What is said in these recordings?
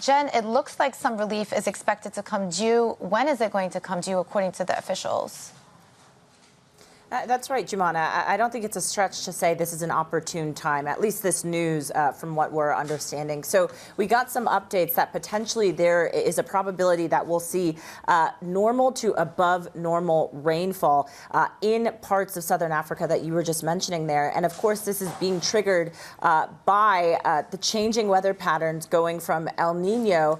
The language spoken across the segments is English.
Jen, it looks like some relief is expected to come due. When is it going to come due, according to the officials? That's right, Joumanna. I don't think it's a stretch to say this is an opportune time, at least this news from what we're understanding. So we got some updates that potentially there is a probability that we'll see normal to above normal rainfall in parts of southern Africa that you were just mentioning there. And of course, this is being triggered by the changing weather patterns going from El Nino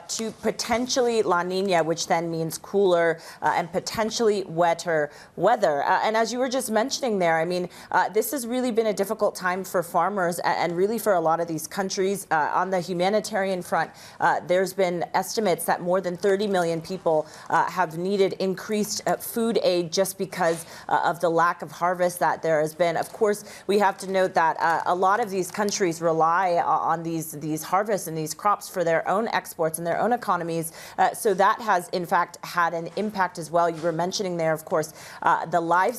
to potentially La Nina, which then means cooler and potentially wetter weather. And as you were just mentioning there, I mean, this has really been a difficult time for farmers and really for a lot of these countries. On the humanitarian front, there's been estimates that more than 30 million people have needed increased food aid just because of the lack of harvest that there has been. Of course, we have to note that a lot of these countries rely on these harvests and these crops for their own exports and their own economies. So that has, in fact, had an impact as well. You were mentioning there, of course, the livestock.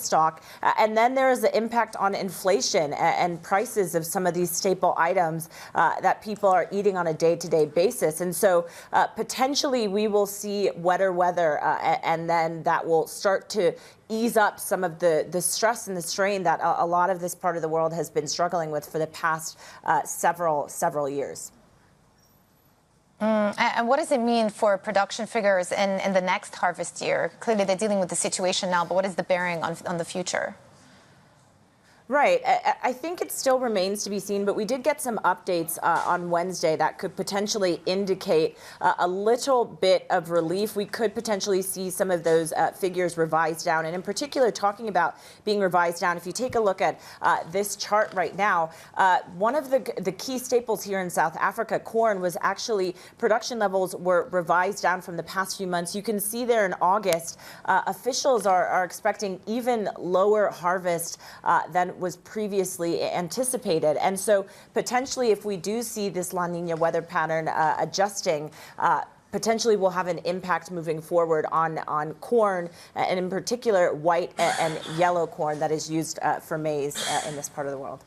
And then there is the impact on inflation and prices of some of these staple items that people are eating on a day-to-day basis. And so potentially we will see wetter weather and then that will start to ease up some of the stress and the strain that a lot of this part of the world has been struggling with for the past several years. And what does it mean for production figures in the next harvest year? Clearly, they're dealing with the situation now, but what is the bearing on the future? Right. I think it still remains to be seen, but we did get some updates on Wednesday that could potentially indicate a little bit of relief. We could potentially see some of those figures revised down. And in particular, talking about being revised down, if you take a look at this chart right now, one of the key staples here in South Africa, corn, was actually production levels were revised down from the past few months. You can see there in August, officials are expecting even lower harvest than was previously anticipated. And so potentially if we do see this La Nina weather pattern adjusting, potentially will have an impact moving forward on corn, and in particular white and yellow corn that is used for maize in this part of the world.